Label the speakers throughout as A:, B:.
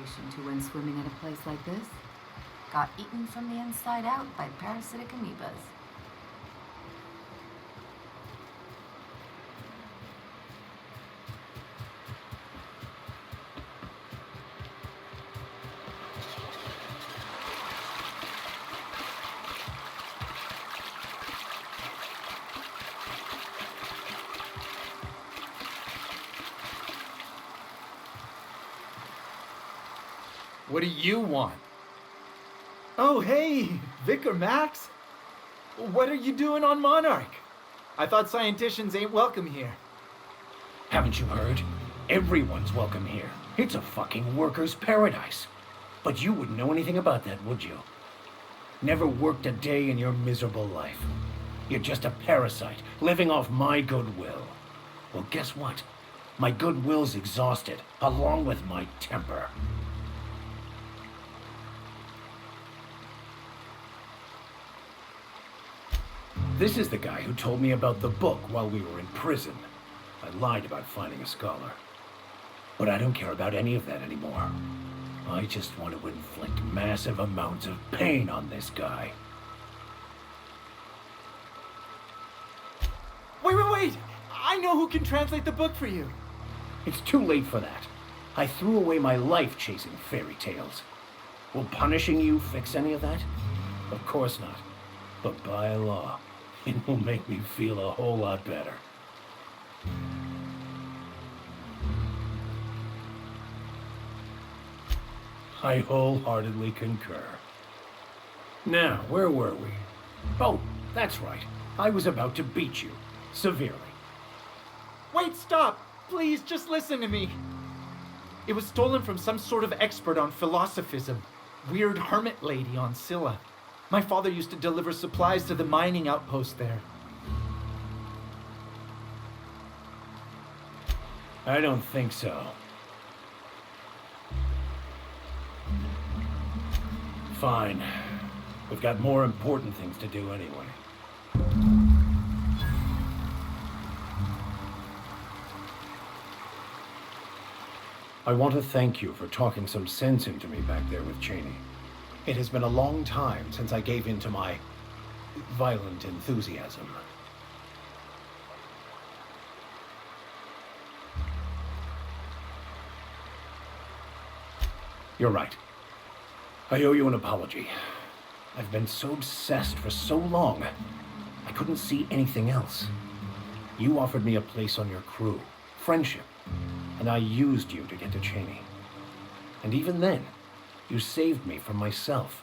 A: reputation to when swimming at a place like this. Got eaten from the inside out by parasitic amoebas.
B: What do you want?
C: Oh, hey, Vicar Max. What are you doing on Monarch? I thought scienticians ain't welcome here.
D: Haven't you heard? Everyone's welcome here. It's a fucking worker's paradise. But you wouldn't know anything about that, would you? Never worked a day in your miserable life. You're just a parasite, living off my goodwill. Well, guess what? My goodwill's exhausted, along with my temper. This is the guy who told me about the book while we were in prison. I lied about finding a scholar. But I don't care about any of that anymore. I just want to inflict massive amounts of pain on this guy.
C: Wait! I know who can translate the book for you.
D: It's too late for that. I threw away my life chasing fairy tales. Will punishing you fix any of that? Of course not. But by law, it will make me feel a whole lot better. I wholeheartedly concur. Now, where were we? Oh, that's right. I was about to beat you. Severely.
C: Wait, stop! Please, just listen to me. It was stolen from some sort of expert on philosophism. Weird hermit lady on Scylla. My father used to deliver supplies to the mining outpost there.
D: I don't think so. Fine. We've got more important things to do anyway. I want to thank you for talking some sense into me back there with Chaney. It has been a long time since I gave in to my violent enthusiasm. You're right. I owe you an apology. I've been so obsessed for so long, I couldn't see anything else. You offered me a place on your crew, friendship, and I used you to get to Chaney. And even then, you saved me from myself.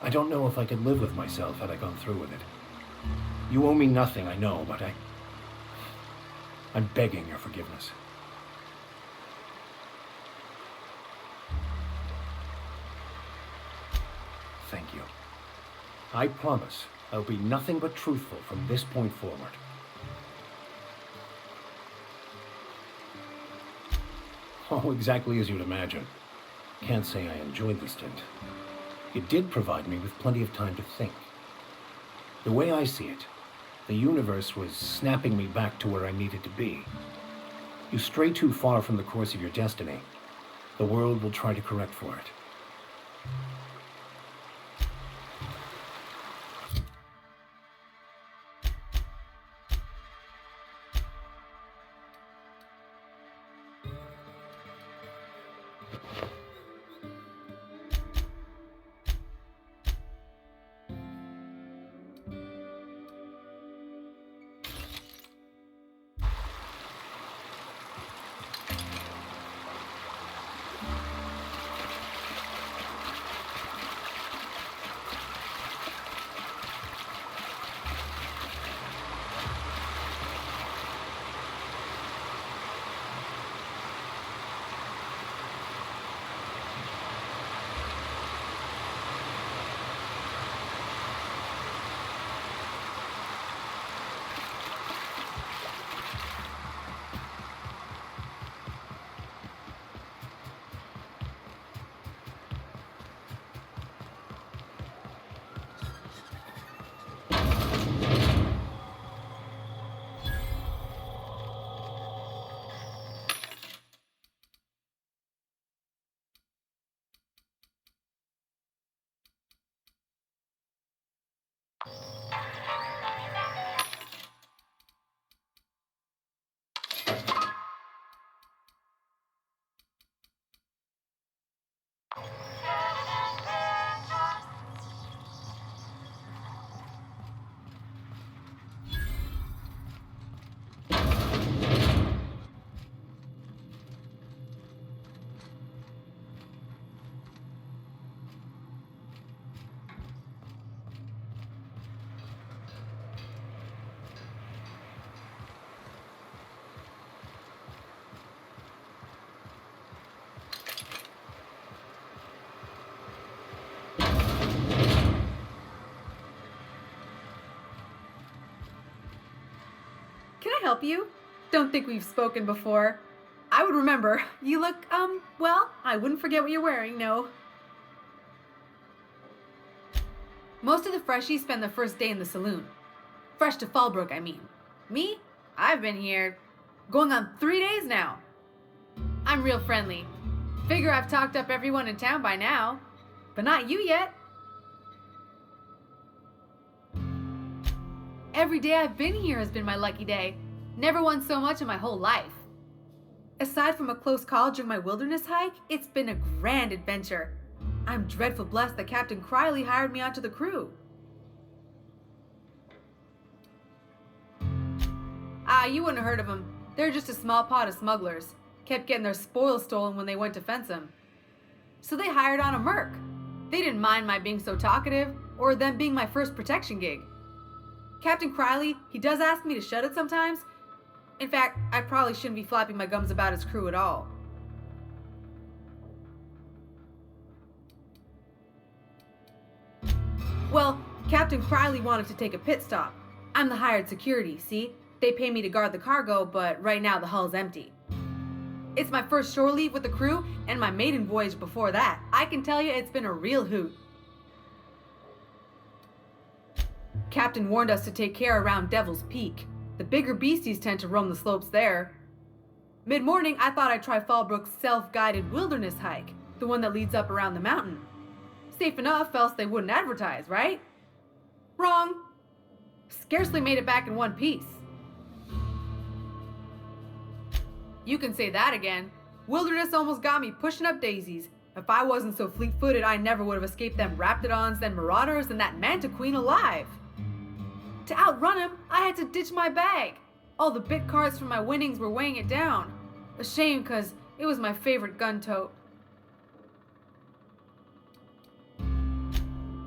D: I don't know if I could live with myself had I gone through with it. You owe me nothing, I know, but I'm begging your forgiveness. Thank you. I promise I'll be nothing but truthful from this point forward. Oh, exactly as you'd imagine. Can't say I enjoyed the stint. It did provide me with plenty of time to think. The way I see it, the universe was snapping me back to where I needed to be. You stray too far from the course of your destiny, the world will try to correct for it.
E: help you? Don't think we've spoken before. I would remember. You look, well, I wouldn't forget what you're wearing, no. Most of the freshies spend their first day in the saloon. Fresh to Fallbrook, I mean. Me? I've been here going on 3 days now. I'm real friendly. Figure I've talked up everyone in town by now. But not you yet. Every day I've been here has been my lucky day. Never won so much in my whole life. Aside from a close call during my wilderness hike, it's been a grand adventure. I'm dreadful blessed that Captain Criley hired me onto the crew. You wouldn't have heard of them. They're just a small pot of smugglers. Kept getting their spoils stolen when they went to fence them. So they hired on a merc. They didn't mind my being so talkative, or them being my first protection gig. Captain Criley, he does ask me to shut it sometimes. In fact, I probably shouldn't be flapping my gums about his crew at all. Well, Captain Criley wanted to take a pit stop. I'm the hired security, see? They pay me to guard the cargo, but right now the hull's empty. It's my first shore leave with the crew, and my maiden voyage before that. I can tell you it's been a real hoot. Captain warned us to take care around Devil's Peak. The bigger beasties tend to roam the slopes there. Mid-morning, I thought I'd try Fallbrook's self-guided wilderness hike, the one that leads up around the mountain. Safe enough, else they wouldn't advertise, right? Wrong. Scarcely made it back in one piece. You can say that again. Wilderness almost got me pushing up daisies. If I wasn't so fleet-footed, I never would have escaped them raptidons, them marauders, and that manta queen alive. To outrun him, I had to ditch my bag. All the bit cards from my winnings were weighing it down. A shame, cause it was my favorite gun tote.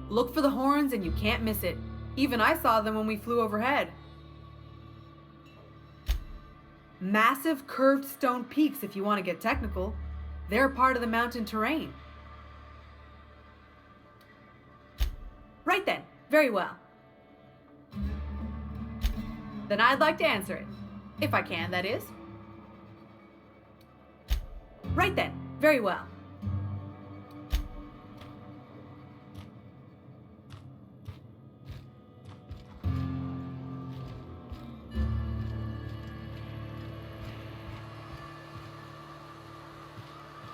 E: Look for the horns and you can't miss it. Even I saw them when we flew overhead. Massive curved stone peaks if you want to get technical. They're part of the mountain terrain. Right then, very well. Then I'd like to answer it. If I can, that is. Right then, very well.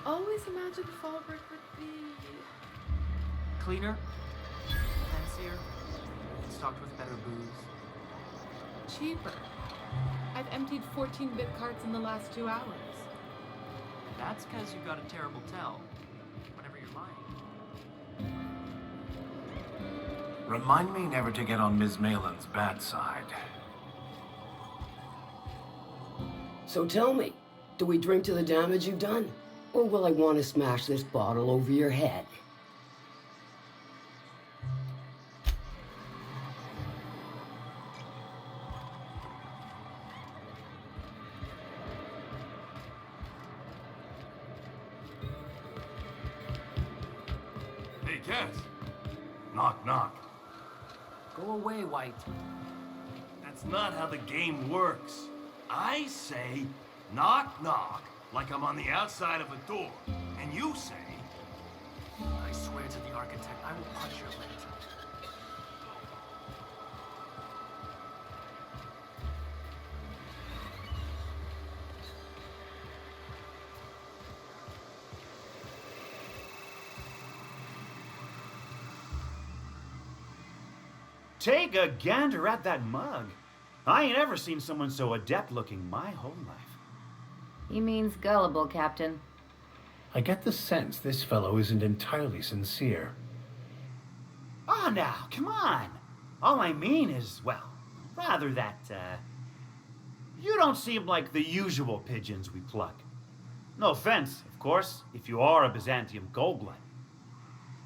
F: Always imagined Fallbrook would be
G: cleaner, fancier, stocked with better booze.
F: cheaper. I've emptied 14-bit carts in the last 2 hours.
G: That's because you've got a terrible tell. Whenever you're lying.
H: Remind me never to get on Ms. Malin's bad side.
I: So tell me, do we drink to the damage you've done? Or will I want to smash this bottle over your head?
H: Hey, Cass. Knock, knock.
G: Go away, White.
H: That's not how the game works. I say, knock, knock, like I'm on the outside of a door. And you say...
G: I swear to the architect, I will punch your lips.
J: Take a gander at that mug. I ain't ever seen someone so adept looking my whole life.
A: He means gullible, Captain.
D: I get the sense this fellow isn't entirely sincere.
J: Ah, now, come on. All I mean is, well, rather that, you don't seem like the usual pigeons we pluck. No offense, of course, if you are a Byzantium goldblood.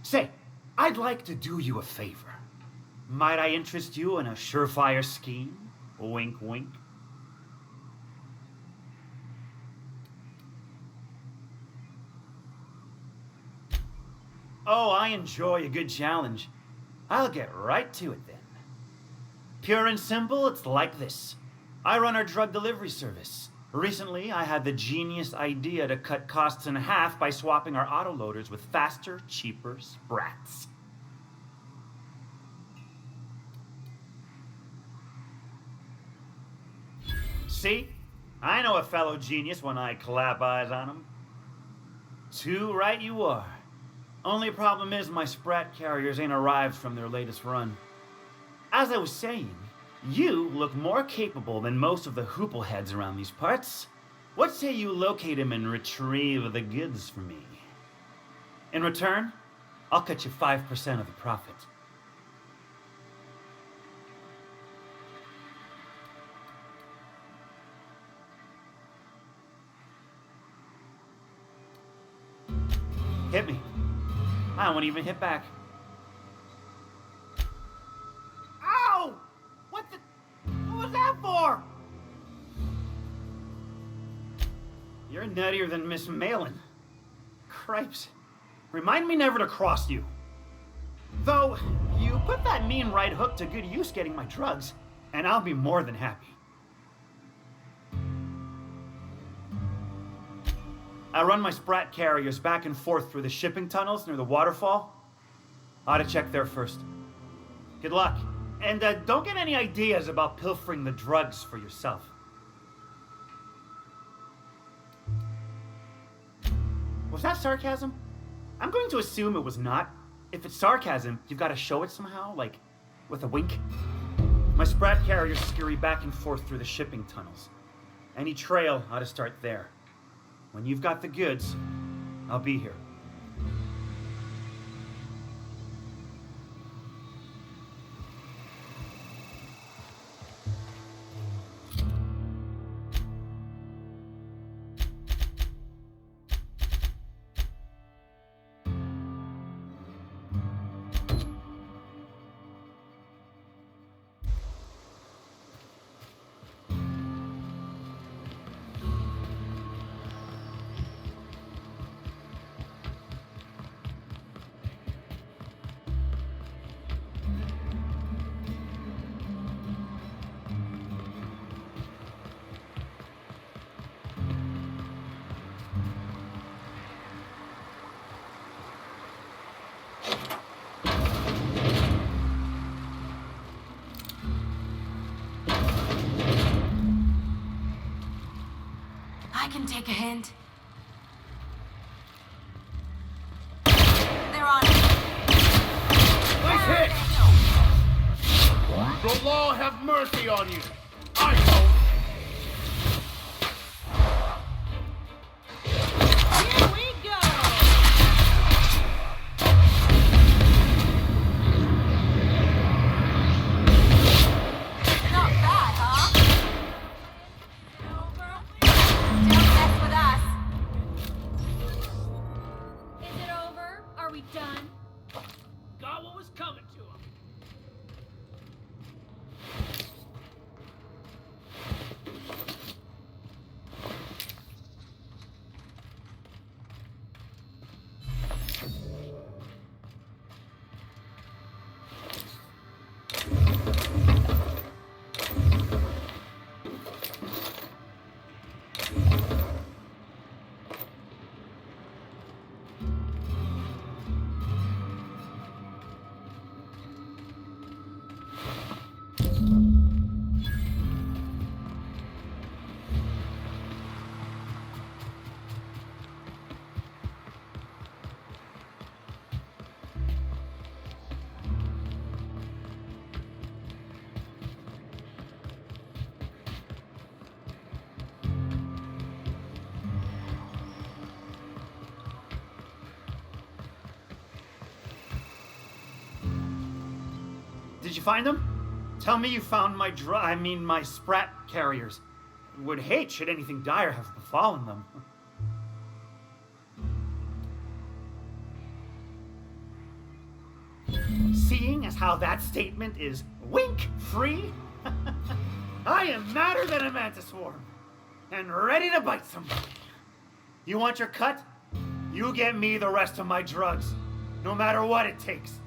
J: Say, I'd like to do you a favor. Might I interest you in a surefire scheme? Wink, wink. Oh, I enjoy a good challenge. I'll get right to it then. Pure and simple, it's like this. I run our drug delivery service. Recently, I had the genius idea to cut costs in half by swapping our autoloaders with faster, cheaper sprats. See? I know a fellow genius when I clap eyes on him. Too right you are. Only problem is my sprat carriers ain't arrived from their latest run. As I was saying, you look more capable than most of the hoople heads around these parts. What say you locate him and retrieve the goods for me? In return, I'll cut you 5% of the profit. Hit me. I won't even hit back. Ow! What was that for? You're nuttier than Miss Malin. Cripes. Remind me never to cross you. Though, you put that mean right hook to good use getting my drugs, and I'll be more than happy. I run my sprat carriers back and forth through the shipping tunnels near the waterfall. Ought to check there first. Good luck. And don't get any ideas about pilfering the drugs for yourself. Was that sarcasm? I'm going to assume it was not. If it's sarcasm, you've got to show it somehow, like with a wink. My sprat carriers scurry back and forth through the shipping tunnels. Any trail ought to start there. When you've got the goods, I'll be here.
A: I can take a hint. They're on it.
B: Nice hit! The law have mercy on you. I don't.
F: Here we go!
A: Not bad, huh? Don't mess with us.
F: Is it over? Are we done?
G: Got what was coming to him.
J: Did you find them? Tell me you found my my sprat carriers. Would hate should anything dire have befallen them. Seeing as how that statement is wink-free, I am madder than a mantis swarm, and ready to bite somebody. You want your cut? You get me the rest of my drugs, no matter what it takes.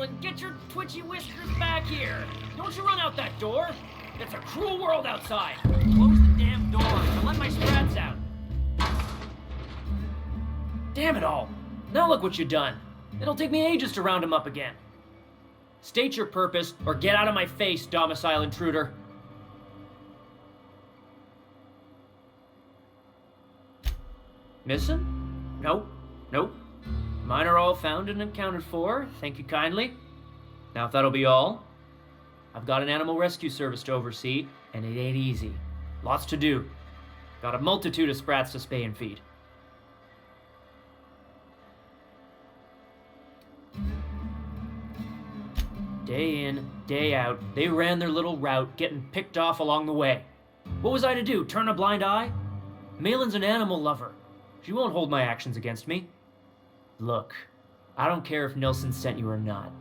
G: Malin, get your twitchy whiskers back here! Don't you run out that door! It's a cruel world outside! Close the damn door and let my sprats out! Damn it all! Now look what you done! It'll take me ages to round him up again. State your purpose, or get out of my face, domicile intruder. Missing? Nope. Nope. Mine are all found and accounted for, thank you kindly. Now if that'll be all, I've got an animal rescue service to oversee, and it ain't easy. Lots to do. Got a multitude of sprats to spay and feed. Day in, day out, they ran their little route, getting picked off along the way. What was I to do, turn a blind eye? Malin's an animal lover. She won't hold my actions against me. Look, I don't care if Nilsson sent you or not.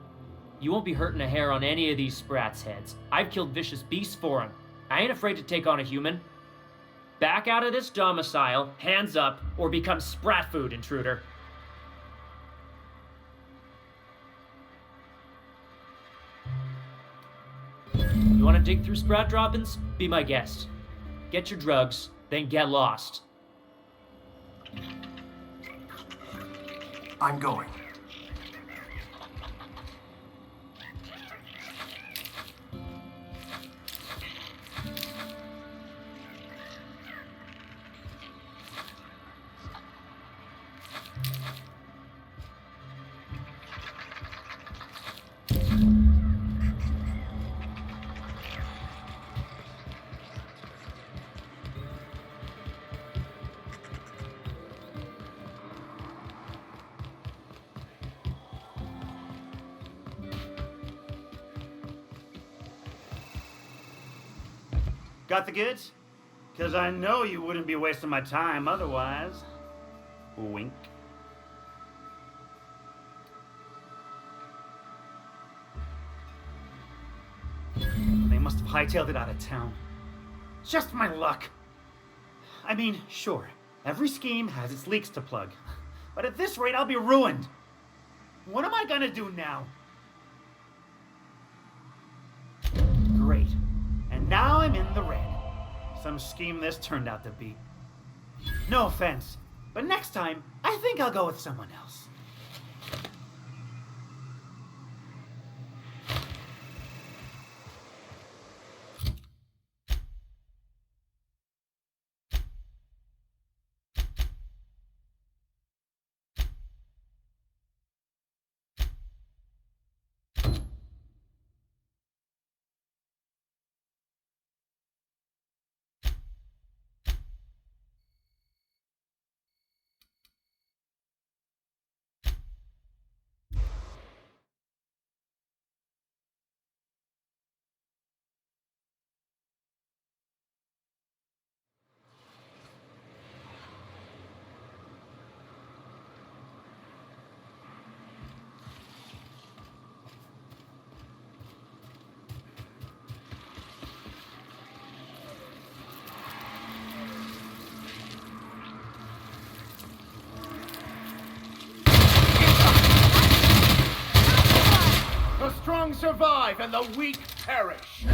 G: You won't be hurting a hair on any of these sprats' heads. I've killed vicious beasts for him. I ain't afraid to take on a human. Back out of this domicile, hands up, or become sprat food, intruder. You want to dig through sprat droppings? Be my guest. Get your drugs, then get lost.
H: I'm going.
J: Got the goods? Because I know you wouldn't be wasting my time otherwise. Wink. They must have hightailed it out of town. Just my luck. I mean, sure, every scheme has its leaks to plug. But at this rate, I'll be ruined. What am I gonna do now? Great. And now I'm in the red. Some scheme this turned out to be. No offense, but next time, I think I'll go with someone else.
B: The strong survive and the weak perish.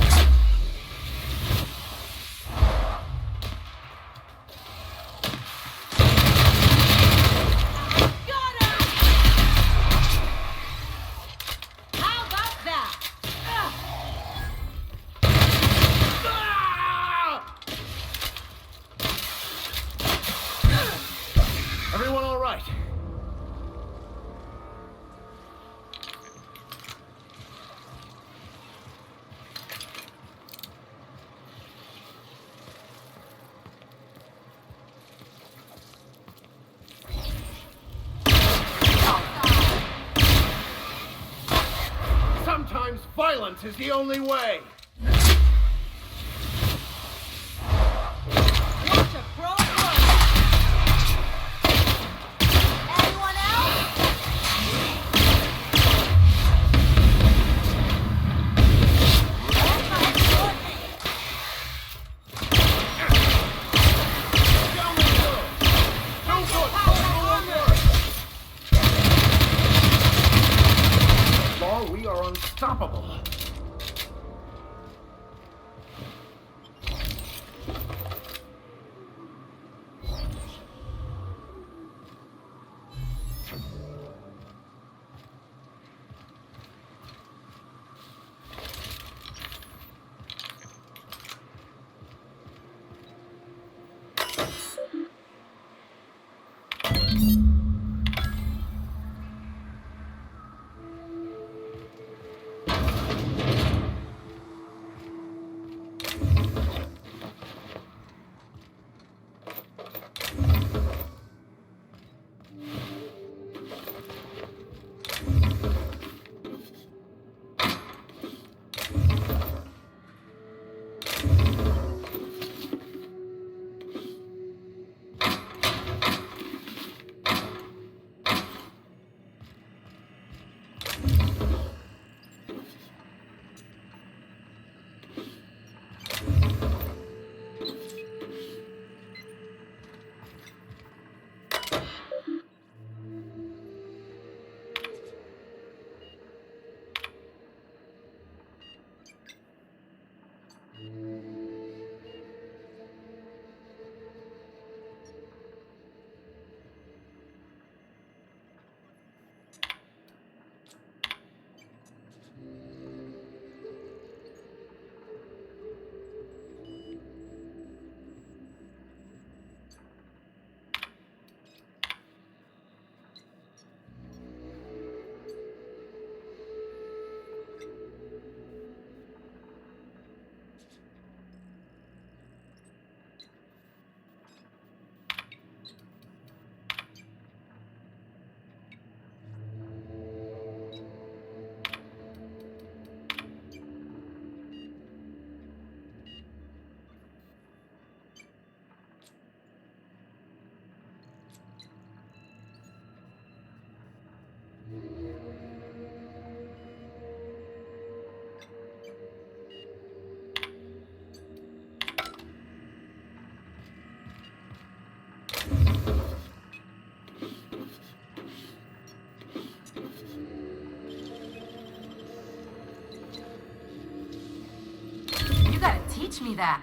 E: How about that?
B: Everyone all right? Sometimes violence is the only way.
E: Watch a pro run. Anyone else?
B: Down we go. No good. No work. Law, we
A: teach me that.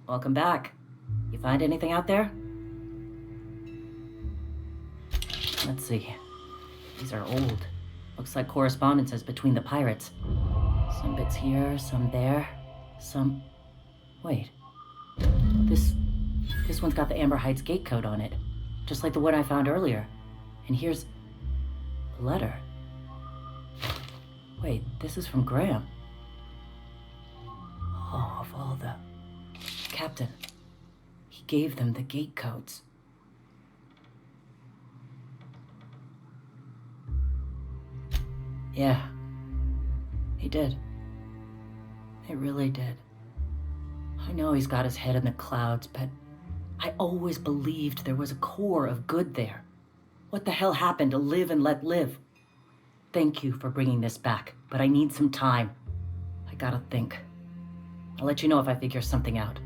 K: Welcome back. You find anything out there? Let's see. These are old. Looks like correspondences between the pirates. Some bits here, some there, some... Wait. This one's got the Amber Heights gate code on it. Just like the one I found earlier. And here's... a letter. Wait, this is from Graham. Oh, of all the... Captain. He gave them the gate codes. Yeah. He did. He really did. I know he's got his head in the clouds, but I always believed there was a core of good there. What the hell happened to live and let live? Thank you for bringing this back, but I need some time. I gotta think. I'll let you know if I figure something out.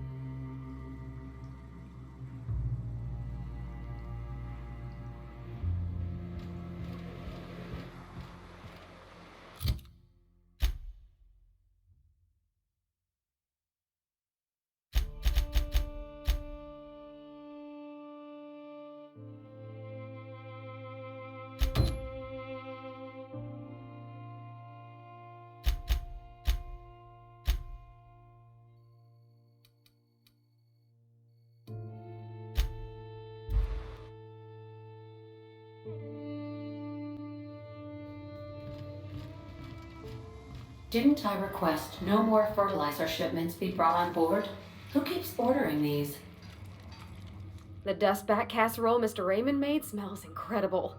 K: Didn't I request no more fertilizer shipments be brought on board? Who keeps ordering these?
L: The dustbat casserole Mr. Raymond made smells incredible.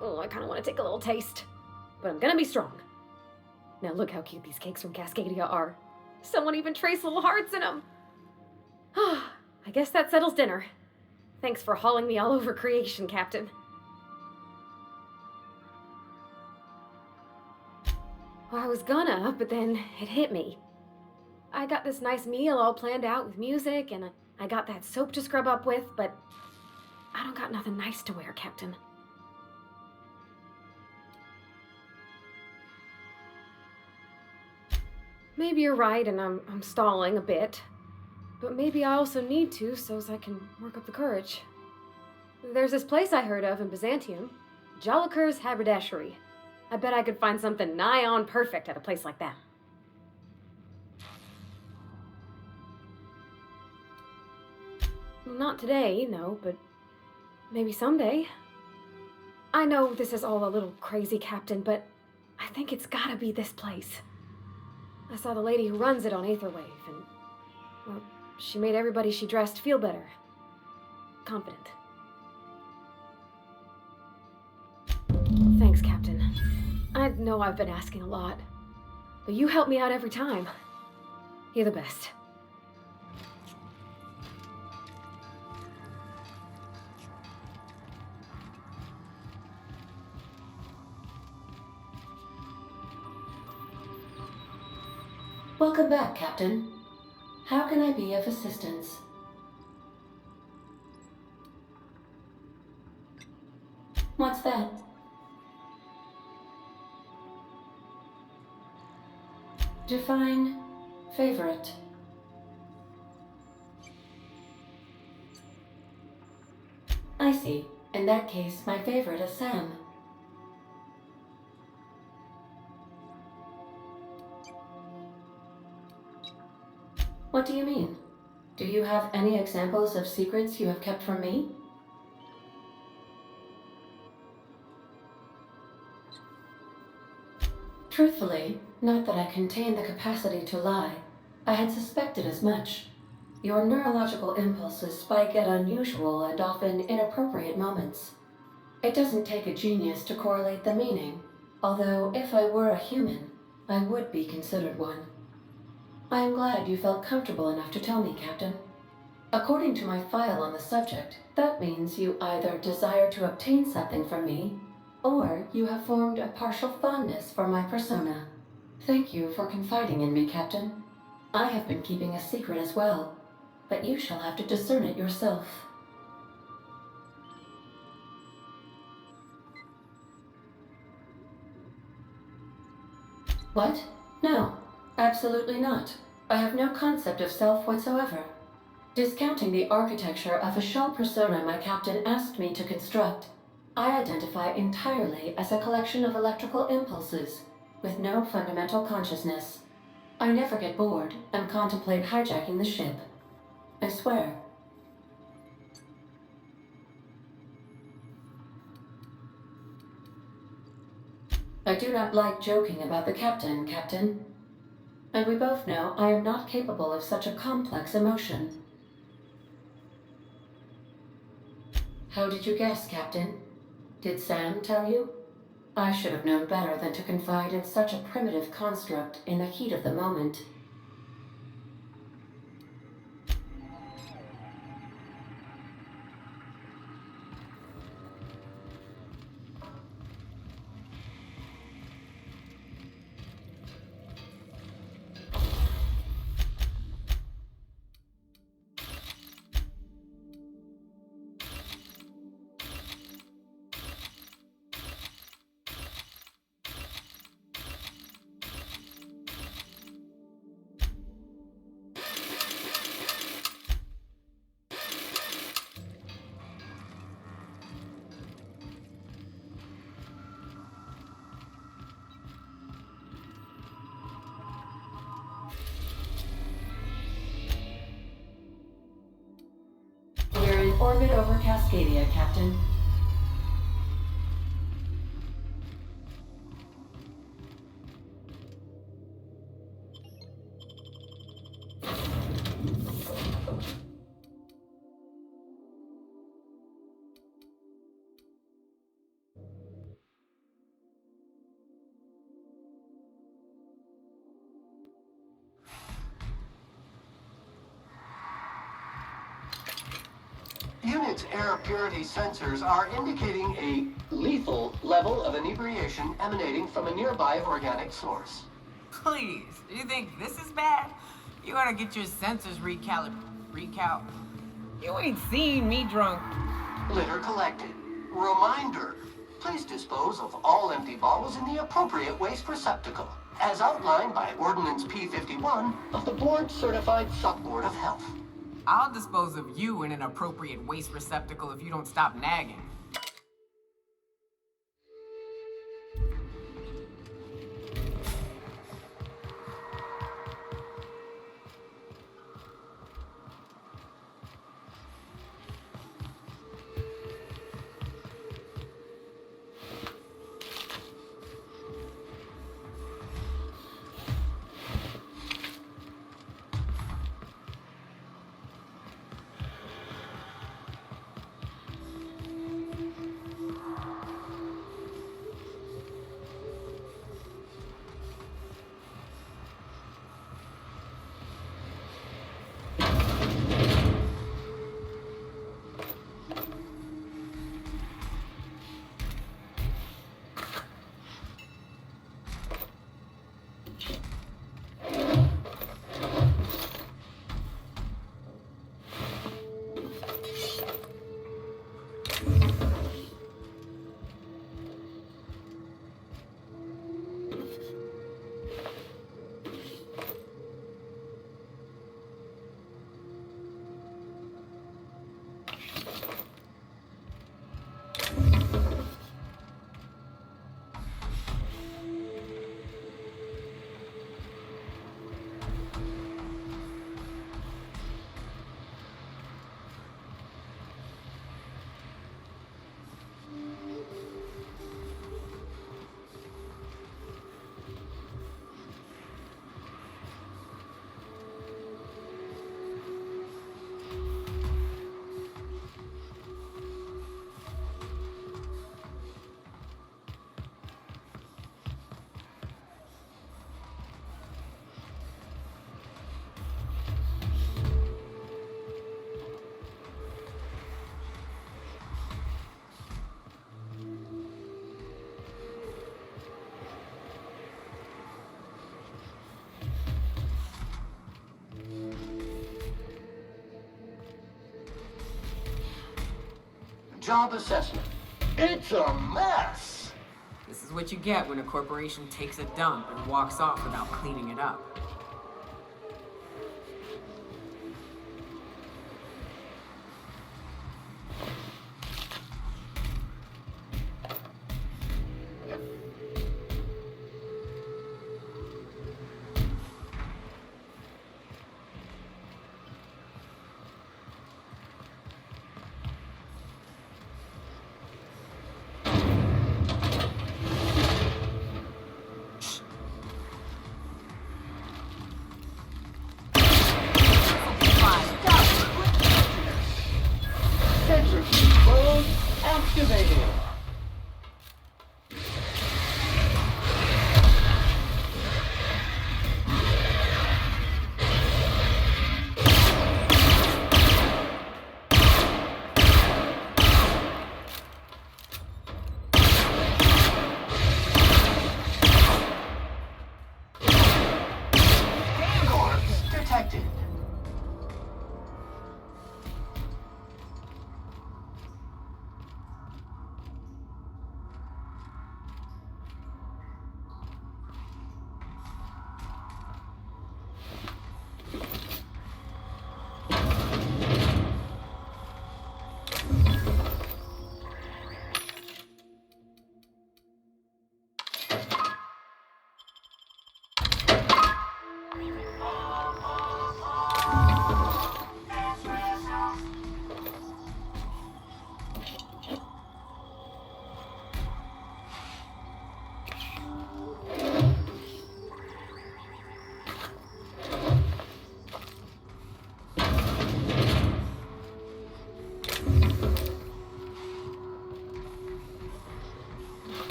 L: Oh, I kind of want to take a little taste. But I'm gonna be strong. Now look how cute these cakes from Cascadia are. Someone even traced little hearts in them. I guess that settles dinner. Thanks for hauling me all over creation, Captain. Well, I was gonna, but then it hit me. I got this nice meal all planned out with music, and I got that soap to scrub up with, but I don't got nothing nice to wear, Captain. Maybe you're right, and I'm stalling a bit. But maybe I also need to, so's I can work up the courage. There's this place I heard of in Byzantium, Jolicoeur's Haberdashery. I bet I could find something nigh on perfect at a place like that. Not today, no, but maybe someday. I know this is all a little crazy, Captain, but I think it's gotta be this place. I saw the lady who runs it on Aetherwave, and, well, she made everybody she dressed feel better. Confident. Thanks, Captain. I know I've been asking a lot, but you help me out every time. You're the best.
K: Welcome back, Captain. How can I be of assistance? What's that? Define favorite. I see. In that case, my favorite is Sam. What do you mean? Do you have any examples of secrets you have kept from me? Truthfully, not that I contain the capacity to lie. I had suspected as much. Your neurological impulses spike at unusual and often inappropriate moments. It doesn't take a genius to correlate the meaning, although if I were a human, I would be considered one. I am glad you felt comfortable enough to tell me, Captain. According to my file on the subject, that means you either desire to obtain something from me, or you have formed a partial fondness for my persona. Thank you for confiding in me, Captain. I have been keeping a secret as well, but you shall have to discern it yourself. What? No, absolutely not. I have no concept of self whatsoever. Discounting the architecture of a shell persona my captain asked me to construct, I identify entirely as a collection of electrical impulses, with no fundamental consciousness. I never get bored and contemplate hijacking the ship. I swear. I do not like joking about the captain, Captain. And we both know I am not capable of such a complex emotion. How did you guess, Captain? Did Sam tell you? I should have known better than to confide in such a primitive construct in the heat of the moment. We're in orbit over Cascadia, Captain.
M: Unit's air purity sensors are indicating a lethal level of inebriation emanating from a nearby organic source.
N: Please, do you think this is bad? You gotta get your sensors recalc. You ain't seen me drunk.
M: Litter collected. Reminder, please dispose of all empty bottles in the appropriate waste receptacle, as outlined by Ordinance P51 of the Board-Certified Sub-Board of Health.
N: I'll dispose of you in an appropriate waste receptacle if you don't stop nagging.
M: job assessment. It's a mess.
N: This is what you get when a corporation takes a dump and walks off without cleaning it up.
M: Centrifuge mode activated. Gorps detected.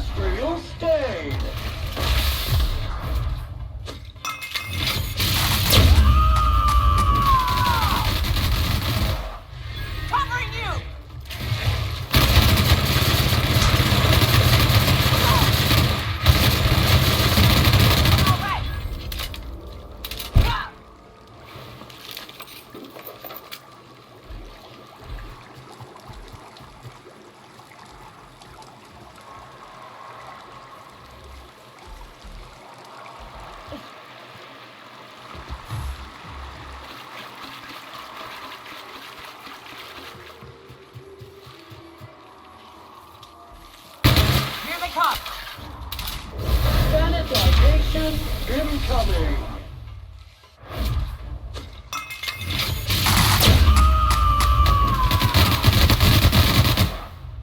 M: Industrial stain!
N: Covering you! All right. Here they come.
M: Sanitization incoming!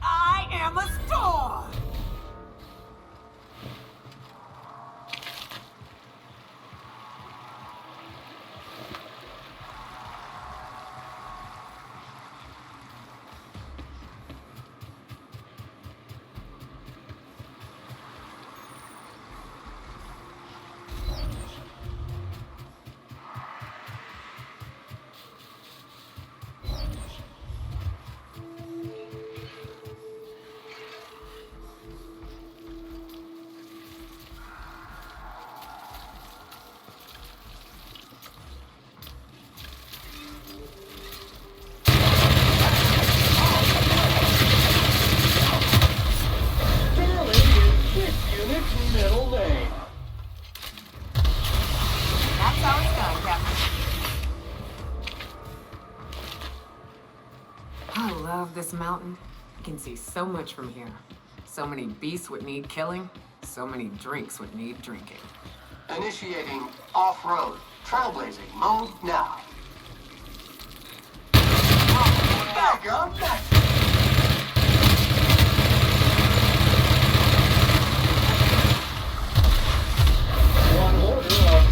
N: I am a storm.
M: Sterling is this unit's middle name.
N: That's how it's done, Captain. I love this mountain. You can see so much from here. So many beasts would need killing. So many drinks would need drinking.
M: Initiating off-road trailblazing mode now. Mega Maximum! One order of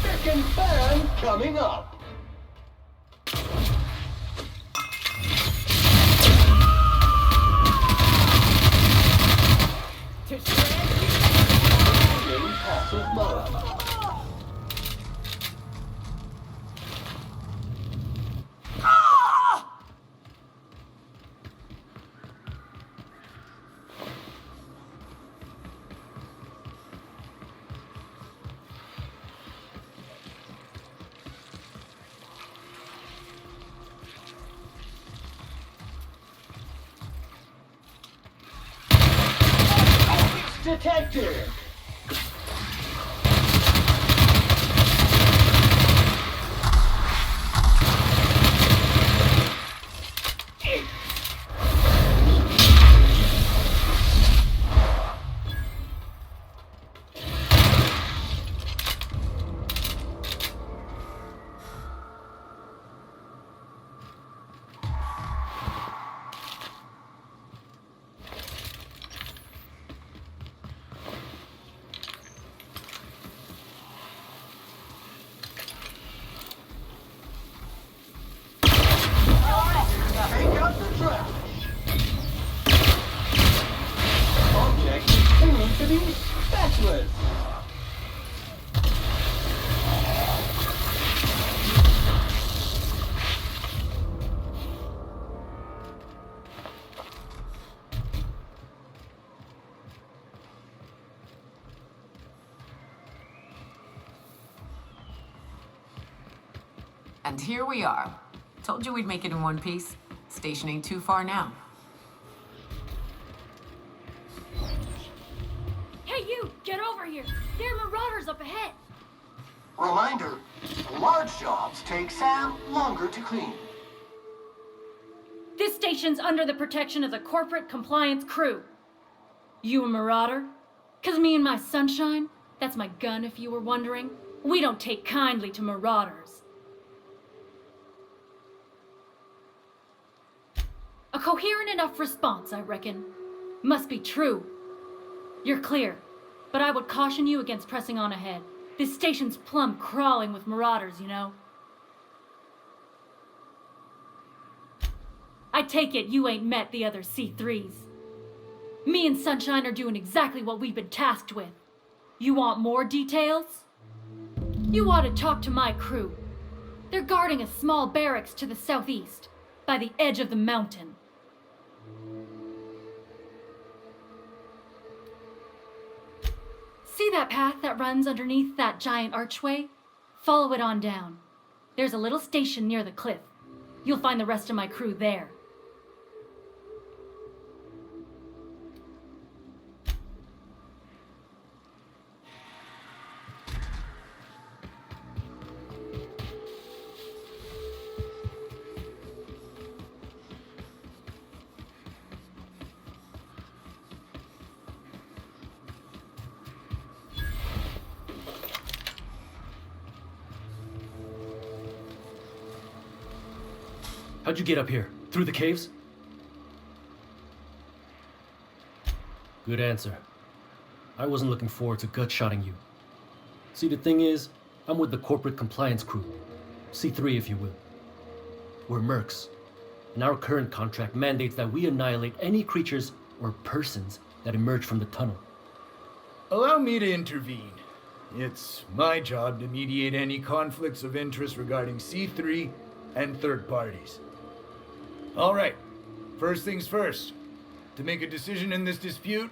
M: second fan coming up. In passive mode. Detected! Take out the trash. Object is tuned to be specialist.
N: And here we are. Told you we'd make it in one piece. Station ain't too far now.
O: Hey, you! Get over here! There are marauders up ahead!
M: Reminder, large jobs take Sam longer to clean.
O: This station's under the protection of the corporate compliance crew. You a marauder? 'Cause me and my sunshine, that's my gun if you were wondering, we don't take kindly to marauders. A coherent enough response, I reckon. Must be true. You're clear, but I would caution you against pressing on ahead. This station's plumb crawling with marauders, you know. I take it you ain't met the other C3s. Me and Sunshine are doing exactly what we've been tasked with. You want more details? You ought to talk to my crew. They're guarding a small barracks to the southeast, by the edge of the mountain. See that path that runs underneath that giant archway? Follow it on down. There's a little station near the cliff. You'll find the rest of my crew there.
D: How'd you get up here? Through the caves? Good answer. I wasn't looking forward to gut-shotting you. See, the thing is, I'm with the corporate compliance crew. C3, if you will. We're mercs, and our current contract mandates that we annihilate any creatures or persons that emerge from the tunnel.
B: Allow me to intervene. It's my job to mediate any conflicts of interest regarding C3 and third parties. All right, first things first. To make a decision in this dispute,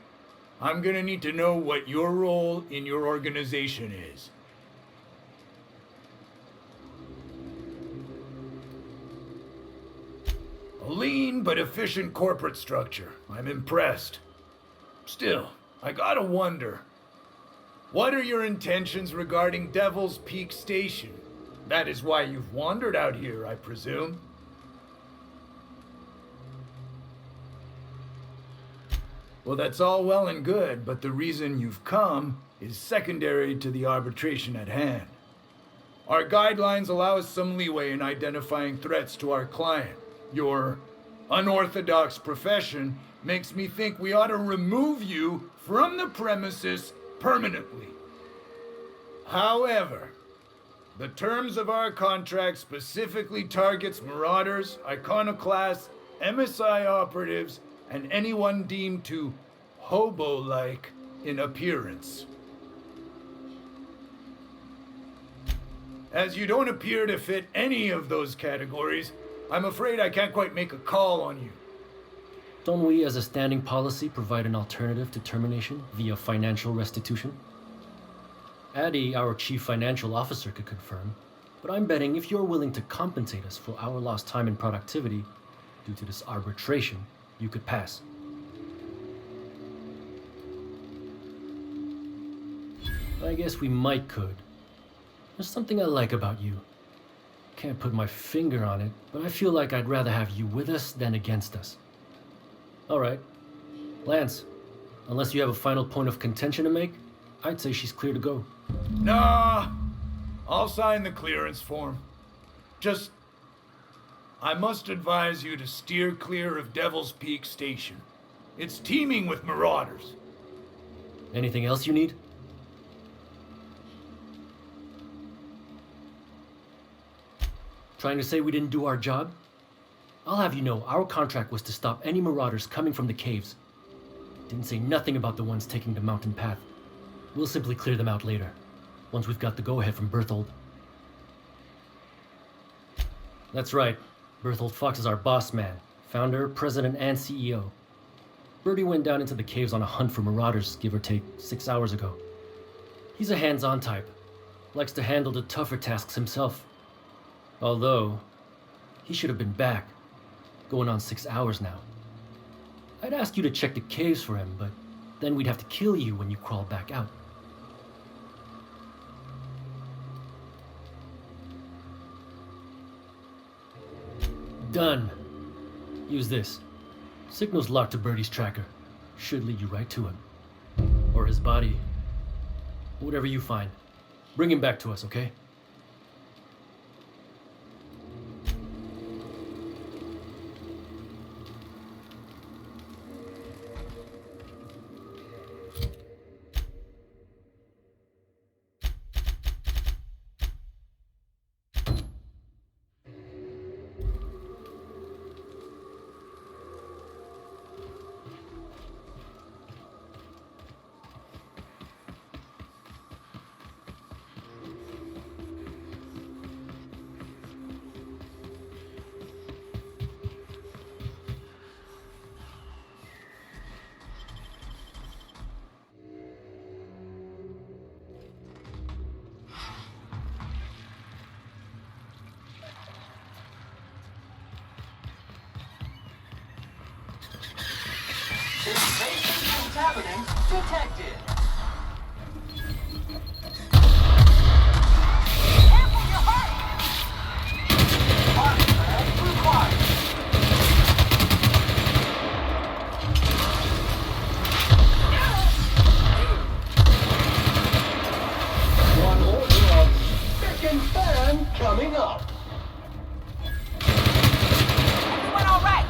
B: I'm gonna need to know what your role in your organization is. A lean but efficient corporate structure. I'm impressed. Still, I gotta wonder, what are your intentions regarding Devil's Peak Station? That is why you've wandered out here, I presume. Well, that's all well and good, but the reason you've come is secondary to the arbitration at hand. Our guidelines allow us some leeway in identifying threats to our client. Your unorthodox profession makes me think we ought to remove you from the premises permanently. However, the terms of our contract specifically targets marauders, iconoclasts, MSI operatives, and anyone deemed to hobo-like in appearance. As you don't appear to fit any of those categories, I'm afraid I can't quite make a call on you.
D: Don't we, as a standing policy, provide an alternative to termination via financial restitution? Addie, our chief financial officer, could confirm, but I'm betting if you're willing to compensate us for our lost time and productivity due to this arbitration, you could pass. I guess we could. There's something I like about you. Can't put my finger on it, but I feel like I'd rather have you with us than against us. All right. Lance, unless you have a final point of contention to make, I'd say she's clear to go.
B: Nah, I'll sign the clearance form. Just, I must advise you to steer clear of Devil's Peak Station. It's teeming with marauders.
D: Anything else you need? Trying to say we didn't do our job? I'll have you know, our contract was to stop any marauders coming from the caves. Didn't say nothing about the ones taking the mountain path. We'll simply clear them out later, once we've got the go-ahead from Berthold. That's right. Berthold Fox is our boss man, founder, president, and CEO. Bertie went down into the caves on a hunt for marauders, give or take, 6 hours ago. He's a hands-on type. Likes to handle the tougher tasks himself. Although, he should have been back. Going on 6 hours now. I'd ask you to check the caves for him, but then we'd have to kill you when you crawl back out. Done. Use this. Signal's locked to Bertie's tracker. Should lead you right to him. Or his body. Whatever you find. Bring him back to us, okay?
M: happening detected. Careful, you're hurt! Body bag required. One order of second fan coming up.
N: Everyone all right?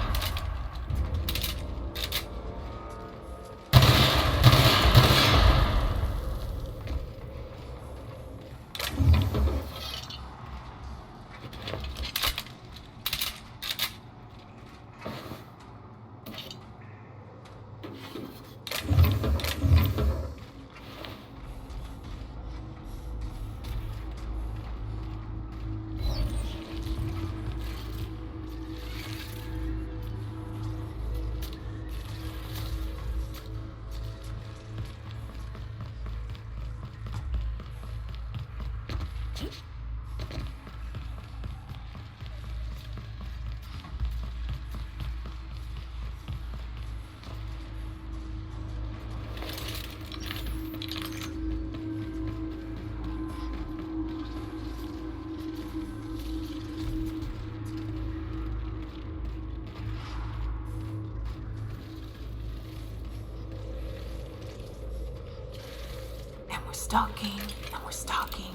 N: Stalking, and we're stalking.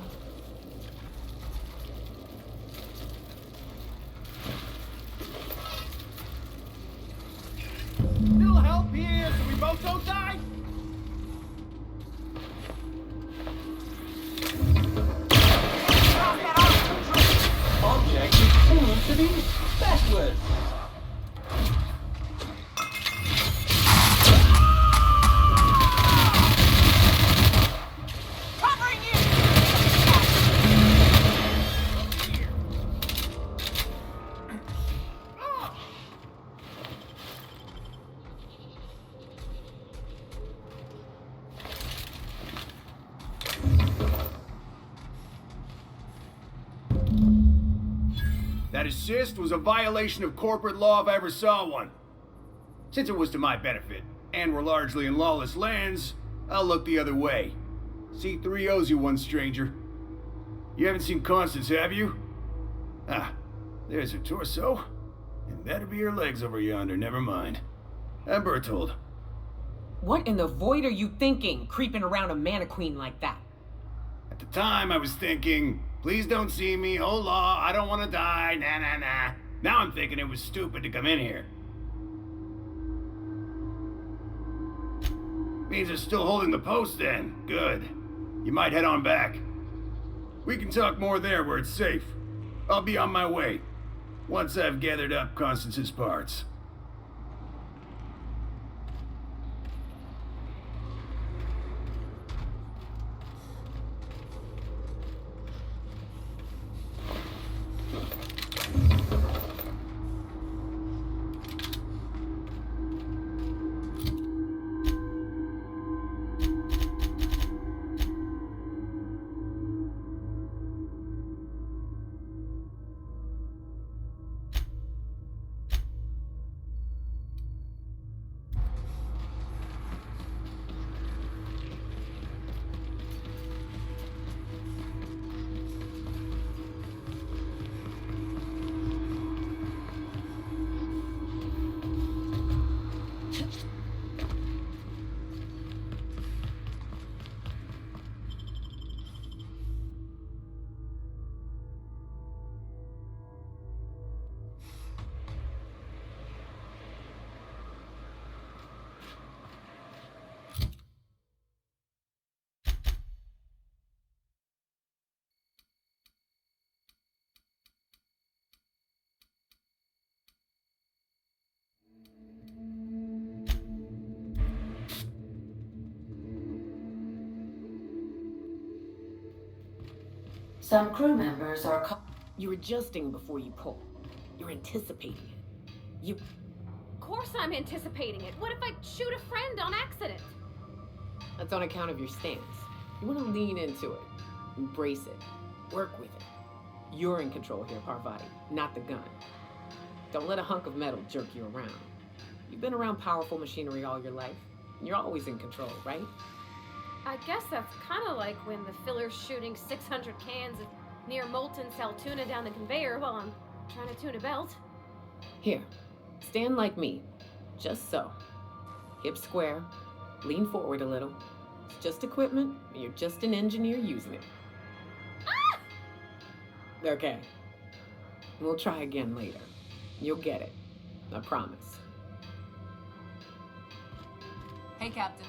J: Little help here so we both don't die?
M: Object is tuned to be specialist.
B: That assist was a violation of corporate law if I ever saw one. Since it was to my benefit, and we're largely in lawless lands, I'll look the other way. C3 owes you one, stranger. You haven't seen Constance, have you? Ah, there's her torso. And that'll be her legs over yonder, never mind. I'm Bertold.
N: What in the void are you thinking, creeping around a mannequin like that?
B: At the time, I was thinking, please don't see me, hola, I don't want to die, nah. Now I'm thinking it was stupid to come in here. Means they're still holding the post then. Good. You might head on back. We can talk more there where it's safe. I'll be on my way, once I've gathered up Constance's parts.
K: Some crew members are.
N: You're adjusting before you pull. You're anticipating it.
L: Of course I'm anticipating it. What if I shoot a friend on accident?
N: That's on account of your stance. You want to lean into it. Embrace it. Work with it. You're in control here, Parvati, not the gun. Don't let a hunk of metal jerk you around. You've been around powerful machinery all your life. You're always in control, right?
L: I guess that's kind of like when the filler's shooting 600 cans of near molten sal tuna down the conveyor while I'm trying to tune a belt.
N: Here, stand like me. Just so. Hips square. Lean forward a little. It's just equipment. You're just an engineer using it.
L: Ah!
N: Okay. We'll try again later. You'll get it. I promise.
E: Hey, Captain.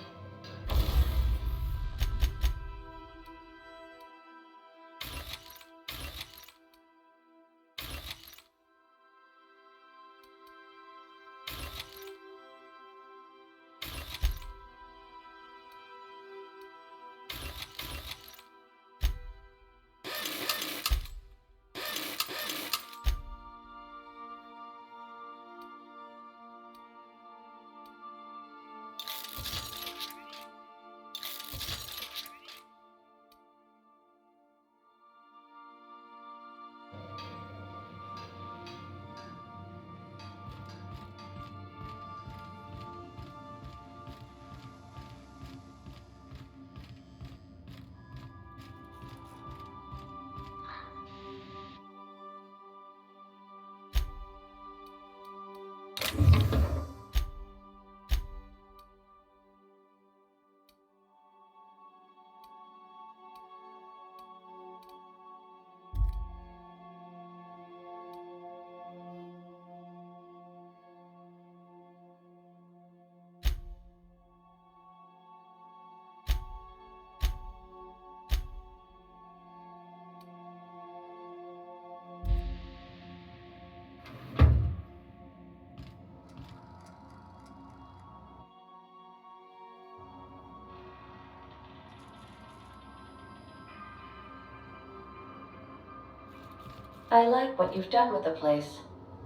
P: I like what you've done with the place.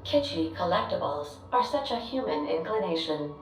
P: Kitschy collectibles are such a human inclination.